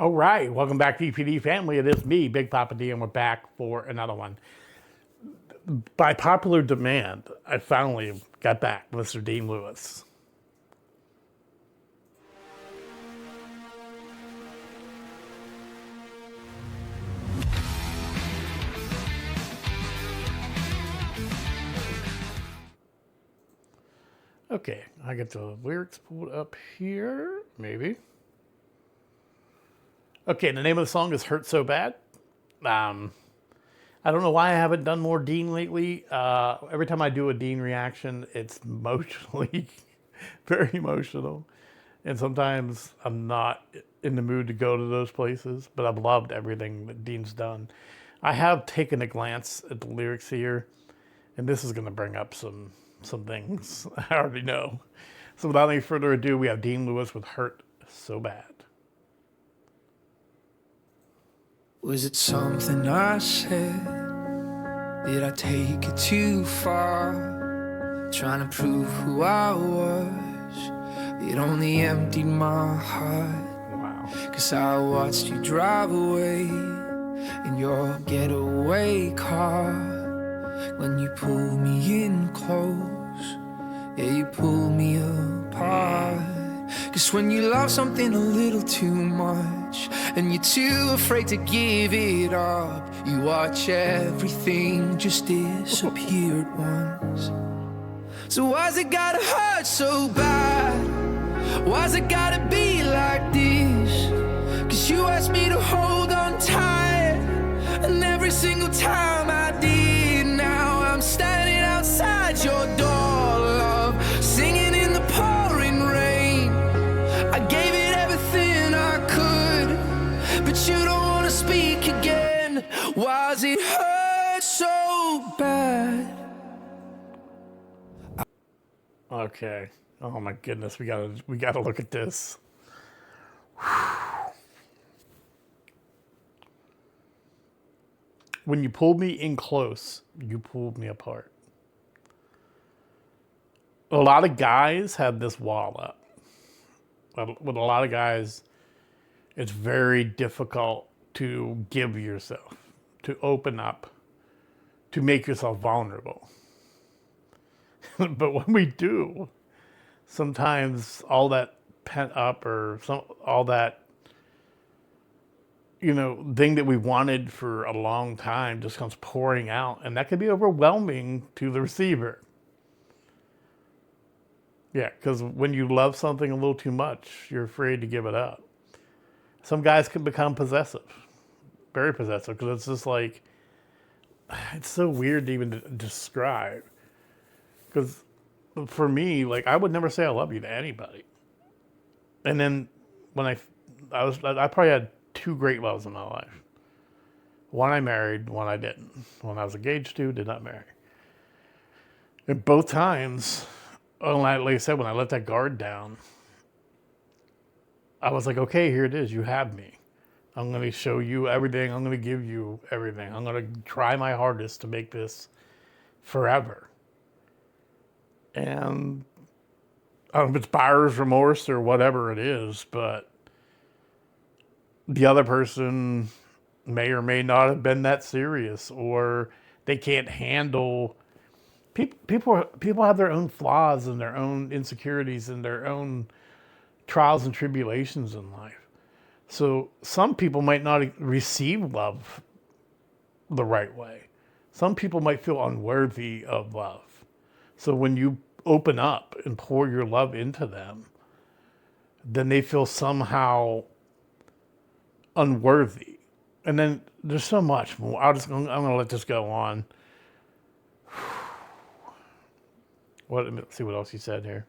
All right, welcome back to EPD family. It is me, Big Papa D, and we're back for another one. By popular demand, I finally got back, Mr. Dean Lewis. Okay, I get the lyrics pulled up here, maybe. Okay, the name of the song is Hurt So Bad. I don't know why I haven't done more Dean lately. Every time I do a Dean reaction, it's emotionally, very emotional. And sometimes I'm not in the mood to go to those places, but I've loved everything that Dean's done. I have taken a glance at the lyrics here, and this is going to bring up some things I already know. So without any further ado, we have Dean Lewis with Hurt So Bad. Was it something I said? Did I take it too far? Trying to prove who I was. It only emptied my heart. Wow. 'Cause I watched you drive away in your getaway car. When you pulled me in close, yeah, you pulled me apart. 'Cause when you love something a little too much and you're too afraid to give it up, you watch everything just disappear at once. So why's it gotta hurt so bad? Why's it gotta be like this? 'Cause you asked me to hold on tight, and every single time I did. Now I'm standing outside your door, love, singing in the pouring rain. I gave it everything I could, but you don't want to speak again. Why's it hurt so bad? Okay. Oh my goodness, we gotta look at this. When you pulled me in close, you pulled me apart. A lot of guys have this wall up. With a lot of guys, it's very difficult to give yourself, to open up, to make yourself vulnerable. But when we do, sometimes all that pent up or all that, thing that we wanted for a long time just comes pouring out, and that can be overwhelming to the receiver. Yeah, because when you love something a little too much, you're afraid to give it up. Some guys can become possessive, very possessive, because it's just like, it's so weird to even describe. Because for me, like, I would never say I love you to anybody. And then when I probably had two great loves in my life. One I married, one I didn't. One I was engaged to, did not marry. And both times, like I said, when I let that guard down, I was like, okay, here it is. You have me. I'm going to show you everything. I'm going to give you everything. I'm going to try my hardest to make this forever. And I don't know if it's buyer's remorse or whatever it is, but the other person may or may not have been that serious, or they can't handle. People have their own flaws and their own insecurities and their own trials and tribulations in life. So some people might not receive love the right way. Some people might feel unworthy of love. So when you open up and pour your love into them, then they feel somehow unworthy. And then there's so much more. I'm going to let this go on. Let's see what else he said here.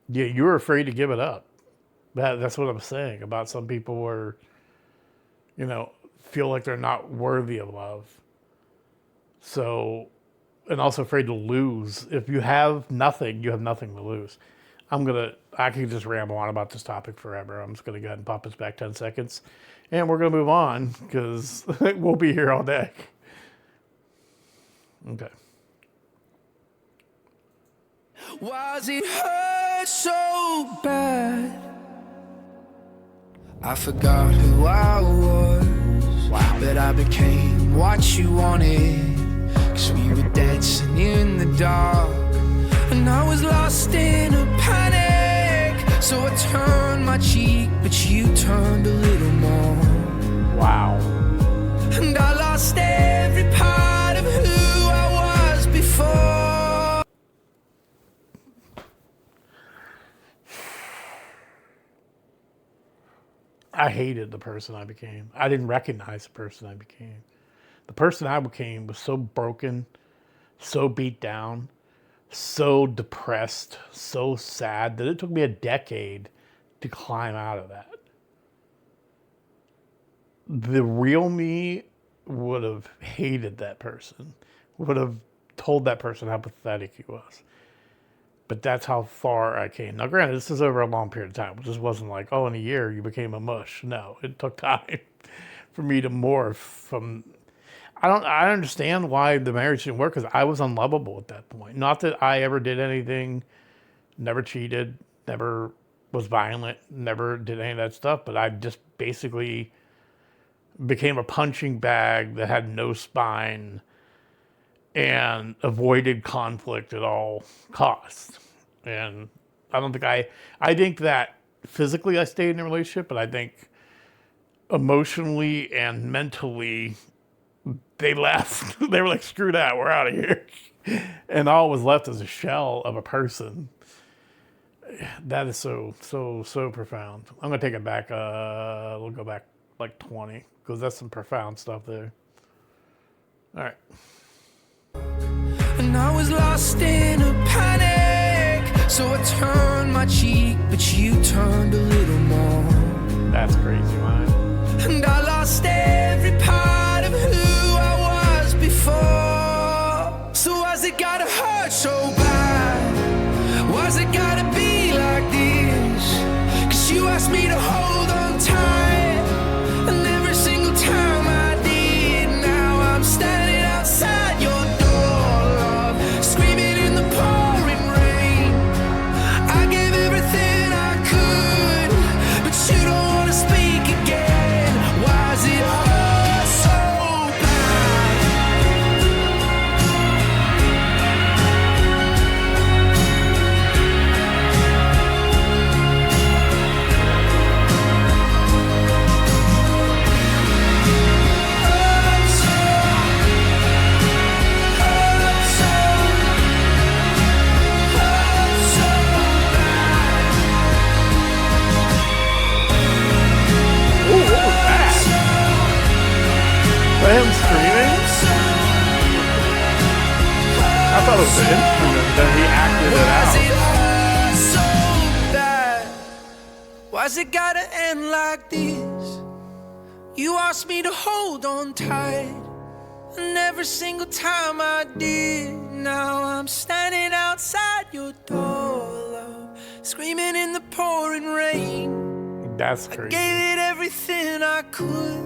Yeah, you're afraid to give it up. That's what I'm saying about some people where, feel like they're not worthy of love. So, and also afraid to lose. If you have nothing, you have nothing to lose. I could just ramble on about this topic forever. I'm just going to go ahead and pop this back 10 seconds. And we're going to move on because we'll be here all day. Okay. Why's it hurt so bad? I forgot who I was, but I became what you wanted. 'Cause we were dancing in the dark, and I was lost in a panic. So I turned my cheek, but you turned a little more. Wow. And I lost every part of who I was before. I hated the person I became. I didn't recognize the person I became. The person I became was so broken, so beat down, so depressed, so sad that it took me a decade to climb out of that. The real me would have hated that person, would have told that person how pathetic he was. But that's how far I came. Now, granted, this is over a long period of time. It just wasn't like, oh, in a year you became a mush. No, it took time for me to morph from. I understand why the marriage didn't work, because I was unlovable at that point. Not that I ever did anything, never cheated, never was violent, never did any of that stuff. But I just basically became a punching bag that had no spine and avoided conflict at all costs. And I don't think I think that physically I stayed in a relationship, but I think emotionally and mentally they left. They were like, screw that, we're out of here. And all was left is a shell of a person. That is so profound. I'm gonna take it back. We'll go back like 20, because that's some profound stuff there. All right. And I was lost in a panic, so I turned my cheek, but you turned a little more. That's crazy, man. And I lost every part of who I was before. So why's it gotta hurt so bad? Why's it gotta be like this? 'Cause you asked me to hold on tight, and every single time I did, now I'm standing outside your him screaming? I thought it was the instrument, then he acted it out. Why's it gotta end like this? You asked me to hold on tight, and every single time I did, now I'm standing outside your door, love, screaming in the pouring rain. That's crazy. I gave it everything I could,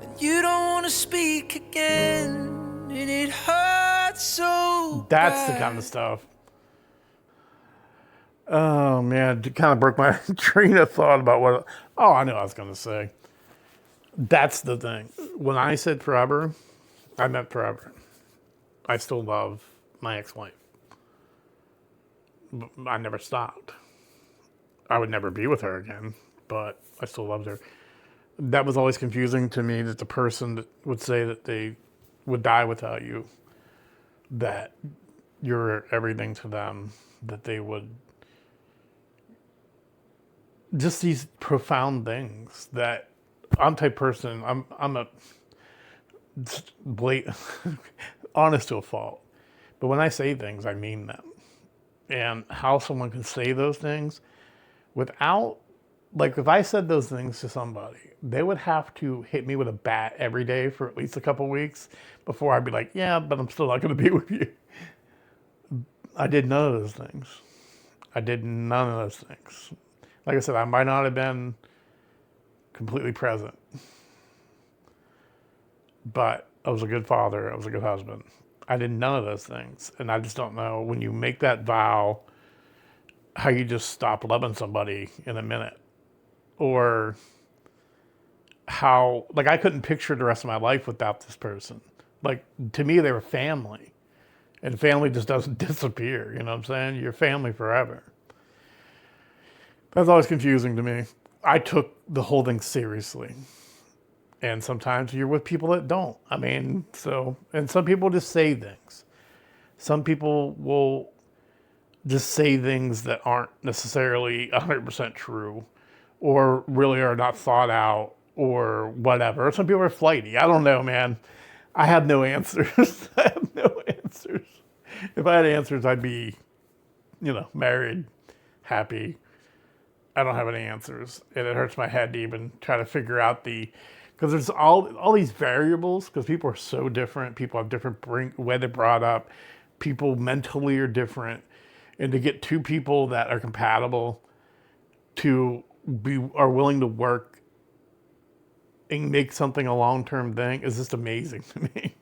and you don't want to speak again, and it hurts so That's bad. the kind of stuff. Oh man, it kind of broke my train of thought about what. Oh, I knew what I was going to say. That's the thing. When I said forever, I meant forever. I still love my ex-wife. I never stopped. I would never be with her again, but I still loved her. That was always confusing to me, that the person that would say that they would die without you, that you're everything to them, that they would. Just these profound things that I'm the type of person, I'm a blatant, honest to a fault. But when I say things, I mean them. And how someone can say those things without, like if I said those things to somebody, they would have to hit me with a bat every day for at least a couple weeks before I'd be like, yeah, but I'm still not going to be with you. I did none of those things. I did none of those things. Like I said, I might not have been completely present, but I was a good father. I was a good husband. I did none of those things. And I just don't know, when you make that vow, how you just stop loving somebody in a minute. Or how, like, I couldn't picture the rest of my life without this person. Like, to me, they were family. And family just doesn't disappear, you know what I'm saying? You're family forever. That's always confusing to me. I took the whole thing seriously. And sometimes you're with people that don't. I mean, so, and some people just say things. Some people will just say things that aren't necessarily 100% true or really are not thought out or whatever. Some people are flighty. I don't know, man. I have no answers. I have no answers. If I had answers, I'd be, married, happy. I don't have any answers. And it hurts my head to even try to figure out because there's all these variables, because people are so different. People have different way they're brought up. People mentally are different. And to get two people that are compatible are willing to work and make something a long-term thing is just amazing to me.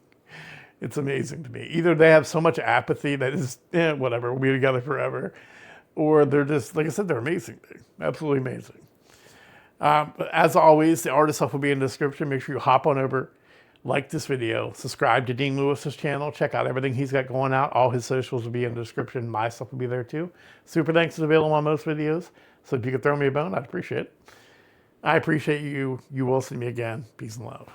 It's amazing to me. Either they have so much apathy that is, whatever, we'll be together forever. Or they're just, like I said, they're amazing. Absolutely amazing. But as always, the artist stuff will be in the description. Make sure you hop on over, like this video, subscribe to Dean Lewis's channel, check out everything he's got going out. All his socials will be in the description. My stuff will be there too. Super thanks is available on most videos. So if you could throw me a bone, I'd appreciate it. I appreciate you. You will see me again. Peace and love.